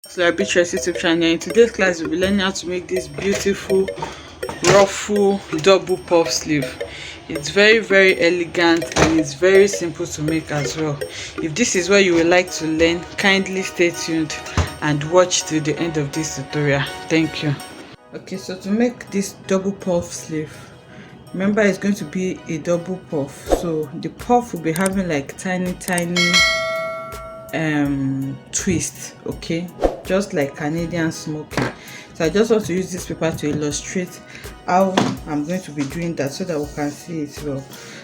So Arbitress YouTube channel. In today's class, we'll be learning how to make this beautiful ruffle double puff sleeve. It's very elegant and it's very simple to make as well. If this is what you would like to learn, kindly stay tuned and watch till the end of this tutorial. Thank you. Okay, so to make this double puff sleeve, remember it's going to be a double puff, so the puff will be having like tiny twist, okay, just like Canadian smoking. So I just want to use this paper to illustrate how I'm going to be doing that so that we can see it well.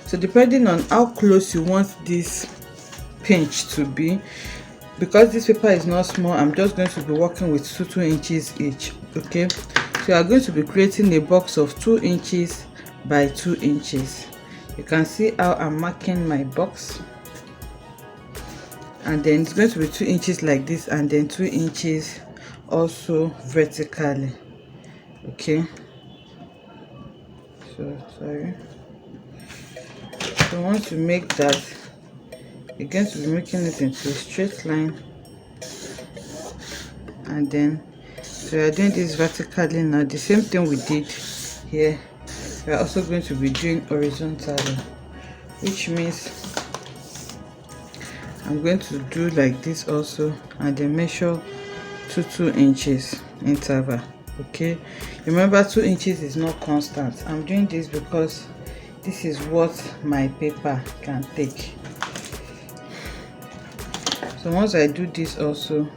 So depending on how close you want this pinch to be, because this paper is not small, I'm just going to be working with 2 inches each. Okay, so you are going to be creating a box of 2 inches by 2 inches. You can see how I'm marking my box, and then it's going to be 2 inches like this, and then 2 inches also vertically. Okay, so sorry. So once you make that, you're going to be making it into a straight line, and then so you're doing this vertically. Now the same thing we did here, we're also going to be doing horizontally, which means I'm going to do like this also, and then measure 2 inches interval. Okay, remember 2 inches is not constant. I'm doing this because this is what my paper can take. So once I do this also,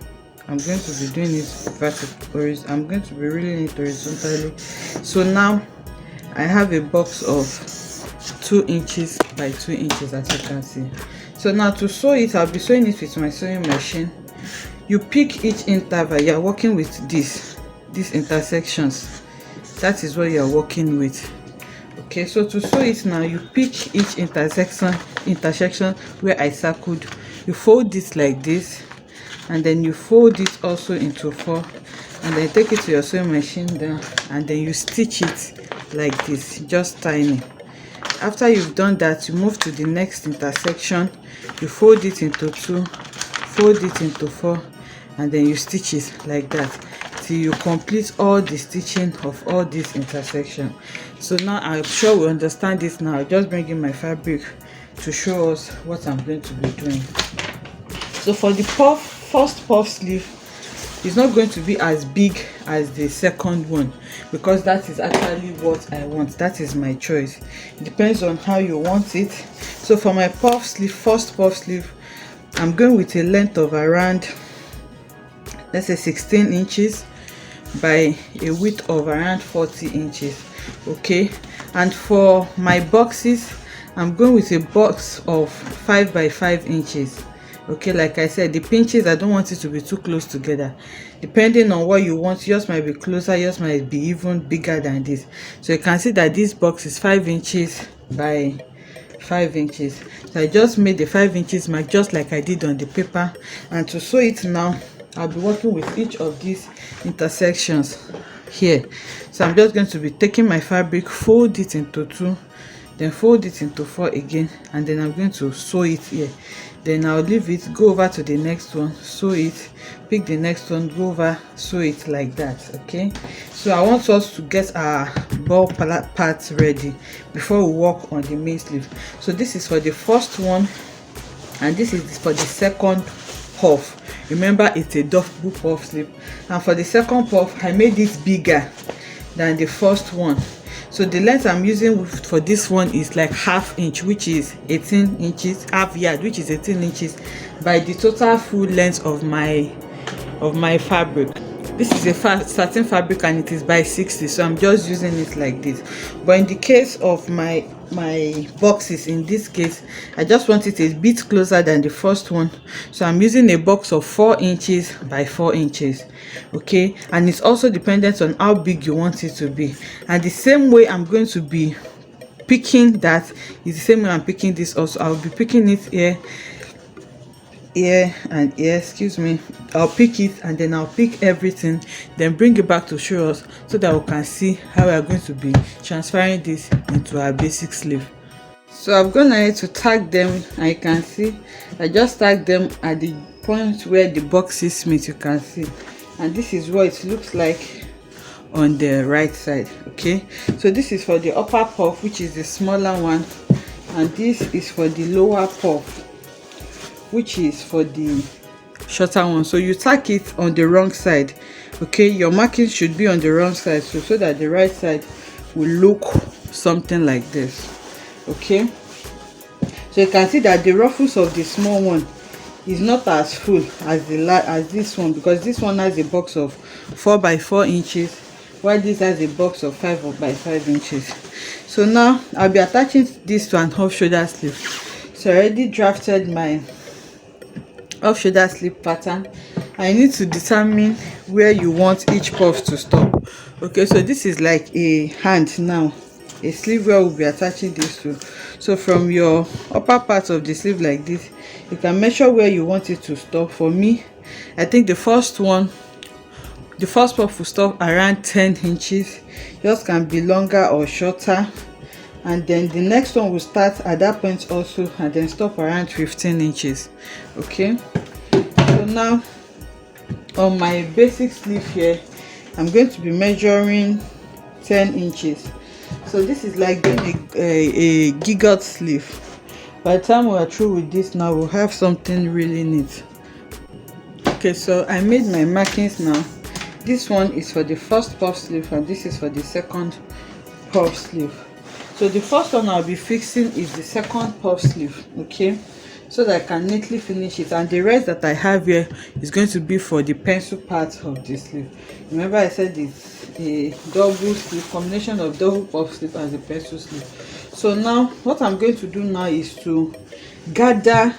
I'm going to be doing it vertically. I'm going to be reeling it horizontally. So now I have a box of 2 inches by 2 inches, as you can see. So now to sew it, I'll be sewing it with my sewing machine. You pick each interval. You are working with these intersections. That is what you are working with. Okay, so to sew it now, you pick each intersection where I circled. You fold it like this, and then you fold it also into 4, and then take it to your sewing machine down, and then you stitch it like this, just tiny. After you've done that, you move to the next intersection. You fold it into 2, fold it into 4, and then you stitch it like that till you complete all the stitching of all these intersections. So now I'm sure we understand this now. I'll just bring in my fabric to show us what I'm going to be doing. So for the first puff sleeve, it's not going to be as big as the second one, because that is actually what I want. That is my choice. It depends on how you want it. So for my puff sleeve, first puff sleeve, I'm going with a length of around, let's say 16 inches by a width of around 40 inches. Okay, and for my boxes, I'm going with a box of 5 by 5 inches. Okay, like I said, the pinches, I don't want it to be too close together. Depending on what you want, yours might be closer, yours might be even bigger than this. So you can see that this box is 5 inches by 5 inches. So I just made the 5 inches mark just like I did on the paper. And to sew it now, I'll be working with each of these intersections here. So I'm just going to be taking my fabric, fold it into 2, then fold it into 4 again, and then I'm going to sew it here. Then I'll leave it, go over to the next one, sew it, pick the next one, go over, sew it like that. Okay, so I want us to get our ball parts ready before we work on the main sleeve. So this is for the first one, and this is for the second puff. Remember, it's a double puff sleeve, and for the second puff, I made it bigger than the first one. So the length I'm using for this one is like ½ inch, which is 18 inches, half yard, which is 18 inches by the total full length of my fabric. This is a satin fabric and it is by 60, so I'm just using it like this. But in the case of my boxes, in this case, I just want it a bit closer than the first one, so I'm using a box of 4 inches by 4 inches. Okay, and it's also dependent on how big you want it to be. And the same way I'm going to be picking that is the same way I'm picking this also. I'll be picking it here and here, excuse me. I'll pick it, and then I'll pick everything, then bring it back to show us so that we can see how we are going to be transferring this into our basic sleeve. So I'm gonna to tag them, and you can see I just tag them at the point where the boxes meet, you can see, and this is what it looks like on the right side. Okay, so this is for the upper puff, which is the smaller one, and this is for the lower puff, which is for the shorter one. So you tack it on the wrong side. Okay, your marking should be on the wrong side, so that the right side will look something like this. Okay, so you can see that the ruffles of the small one is not as full as this one, because this one has a box of 4 by 4 inches, while this has a box of 5 by 5 inches. So now I'll be attaching this to an off shoulder sleeve. So I already drafted my off shoulder sleeve pattern. I need to determine where you want each puff to stop. Okay, so this is like a hand now, a sleeve where we'll be attaching this to. So from your upper part of the sleeve like this, you can measure where you want it to stop. For me, I think the first puff will stop around 10 inches. Yours can be longer or shorter, and then the next one will start at that point also, and then stop around 15 inches. Okay, so now on my basic sleeve here, I'm going to be measuring 10 inches. So this is like doing a giggle sleeve. By the time we are through with this, now we'll have something really neat. Okay, so I made my markings now. This one is for the first puff sleeve, and this is for the second puff sleeve. So the first one I'll be fixing is the second puff sleeve. Okay, so that I can neatly finish it, and the rest that I have here is going to be for the pencil part of the sleeve. Remember I said it's a double sleeve, combination of double puff sleeve and the pencil sleeve. So now what I'm going to do now is to gather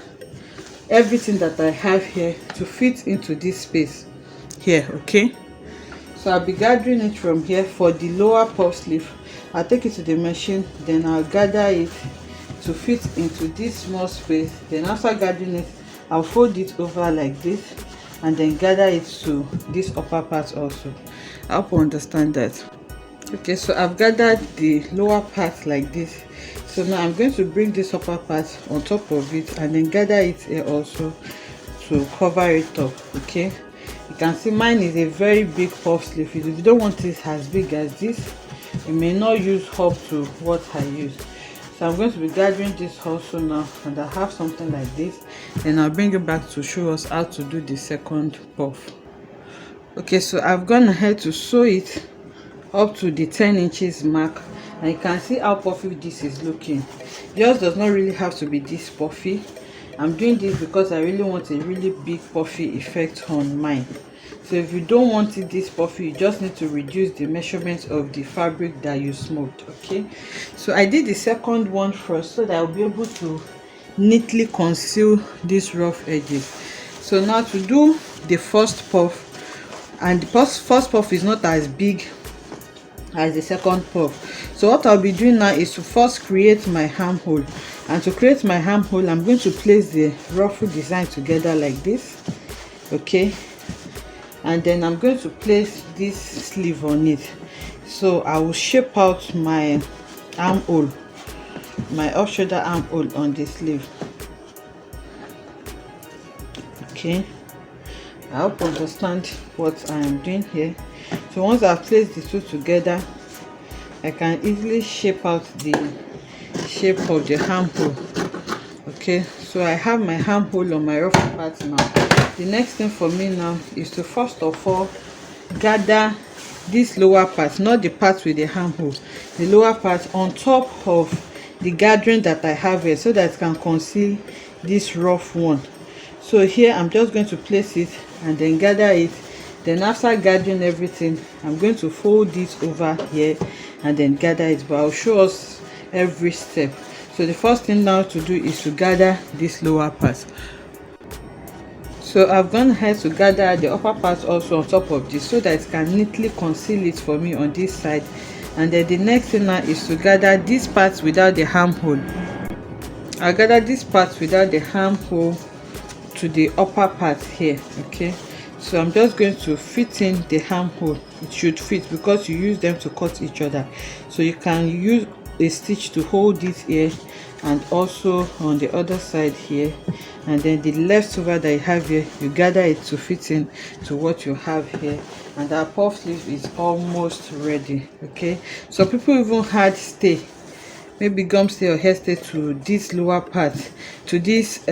everything that I have here to fit into this space here. Okay, so I'll be gathering it from here. For the lower puff sleeve, I'll take it to the machine, then I'll gather it to fit into this small space. Then after gathering it, I'll fold it over like this, and then gather it to this upper part also. I hope you understand that. Okay, so I've gathered the lower part like this. So now I'm going to bring this upper part on top of it, and then gather it here also to cover it up. Okay, you can see mine is a very big puff sleeve. If you don't want it as big as this, you may not use up to what I use. So I'm going to be gathering this also now, and I have something like this. Then I'll bring it back to show us how to do the second puff. Okay, so I've gone ahead to sew it up to the 10 inches mark, and you can see how puffy this is looking. Yours does not really have to be this puffy. I'm doing this because I really want a really big puffy effect on mine. So if you don't want it this puffy, you just need to reduce the measurements of the fabric that you smoked. Okay, so I did the second one first so that I'll be able to neatly conceal these rough edges. So now to do the first puff, and the first puff is not as big as the second puff. So what I'll be doing now is to first create my armhole, and to create my armhole, I'm going to place the ruffle design together like this. Okay, and then I'm going to place this sleeve on it. So I will shape out my armhole, my off shoulder armhole on the sleeve. Okay, I hope you understand what I am doing here. So once I've placed the two together, I can easily shape out the shape of the armhole. Okay, so I have my armhole on my ruffle part now. The next thing for me now is to first of all gather this lower part, not the part with the armhole, the lower part on top of the gathering that I have here, so that it can conceal this rough one. So here I'm just going to place it and then gather it. Then after gathering everything, I'm going to fold this over here and then gather it, but I'll show us every step. So the first thing now to do is to gather this lower part. So I've gone ahead to gather the upper part also on top of this, so that it can neatly conceal it for me on this side. And then the next thing now is to gather this part without the armhole. I'll gather this part without the armhole to the upper part here. Okay, so I'm just going to fit in the armhole. It should fit because you use them to cut each other. So you can use a stitch to hold it here and also on the other side here, and then the leftover that you have here, you gather it to fit in to what you have here, and our puff sleeve is almost ready. Okay, so people even had stay, maybe gum stay or hair stay to this lower part, to this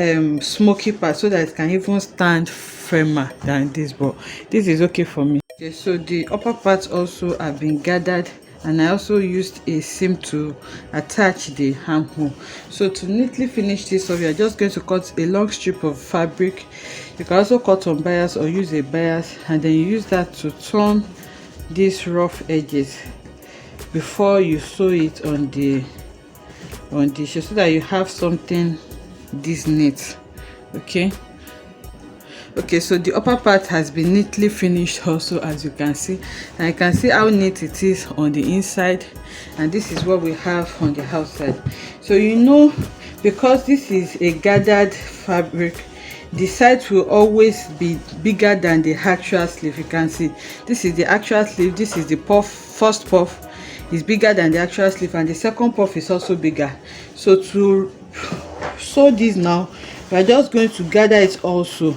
smoky part, so that it can even stand firmer than this, but this is okay for me. Okay, so the upper parts also have been gathered, and I also used a seam to attach the armhole. So to neatly finish this off, we are just going to cut a long strip of fabric. You can also cut on bias or use a bias, and then you use that to turn these rough edges before you sew it on the shoe, so that you have something this neat. Okay, so the upper part has been neatly finished also, as you can see, and you can see how neat it is on the inside, and this is what we have on the outside. So you know, because this is a gathered fabric, the sides will always be bigger than the actual sleeve. You can see this is the actual sleeve, this is the puff, first puff is bigger than the actual sleeve, and the second puff is also bigger. So to sew this now, we are just going to gather it also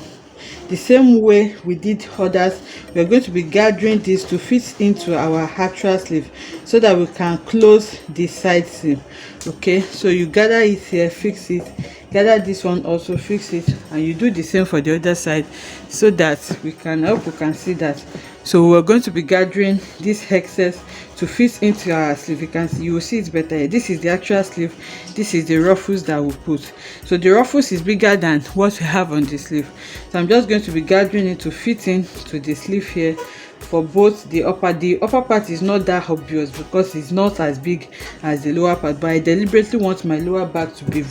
the same way we did others. We are going to be gathering this to fit into our actual sleeve, so that we can close the side seam. Okay, so you gather it here, fix it, gather this one also, fix it, and you do the same for the other side, so that we can, I hope you can see that. So we're going to be gathering this excess to fit into our sleeve. You can see, you will see it better here. This is the actual sleeve, this is the ruffles that we put. So the ruffles is bigger than what we have on the sleeve, so I'm just going to be gathering it to fit in to the sleeve here for both the upper part is not that obvious because it's not as big as the lower part, but I deliberately want my lower back to be,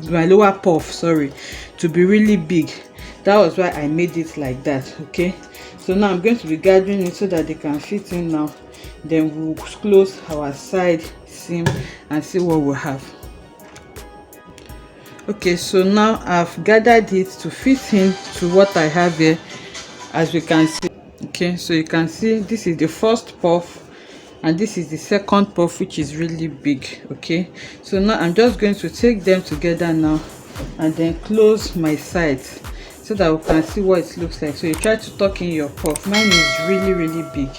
my lower puff, sorry, to be really big. That was why I made it like that. Okay, so now I'm going to be gathering it so that they can fit in now. Then we'll close our side seam and see what we have. Okay, so now I've gathered it to fit in to what I have here, as we can see. Okay, so you can see this is the first puff and this is the second puff, which is really big. Okay, so now I'm just going to take them together now and then close my sides so that we can see what it looks like. So you try to tuck in your puff. Mine is really big.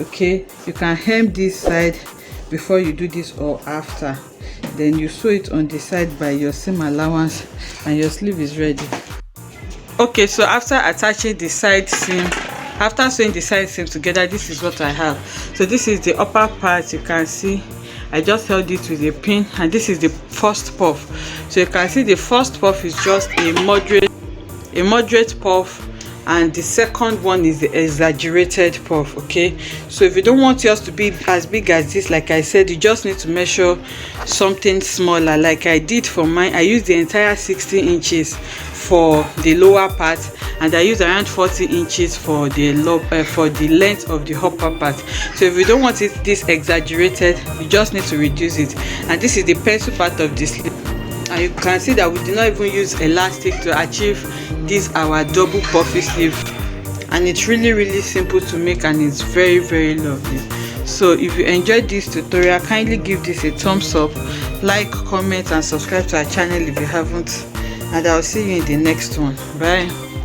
Okay, you can hem this side before you do this or after, then you sew it on the side by your seam allowance and your sleeve is ready. Okay, so after attaching the side seam, after sewing the side seam together, this is what I have. So this is the upper part. You can see I just held it with a pin, and this is the first puff. So you can see the first puff is just a moderate puff, and the second one is the exaggerated puff. Okay, so if you don't want yours to be as big as this, like I said, you just need to measure something smaller. Like I did for mine, I used the entire 60 inches for the lower part, and I used around 40 inches for the length of the upper part. So if you don't want it this exaggerated, you just need to reduce it. And this is the pencil part of the sleeve, and you can see that we did not even use elastic to achieve this our double puffy sleeve, and it's really simple to make, and it's very lovely. So if you enjoyed this tutorial, kindly give this a thumbs up, like, comment and subscribe to our channel if you haven't, and I'll see you in the next one. Bye.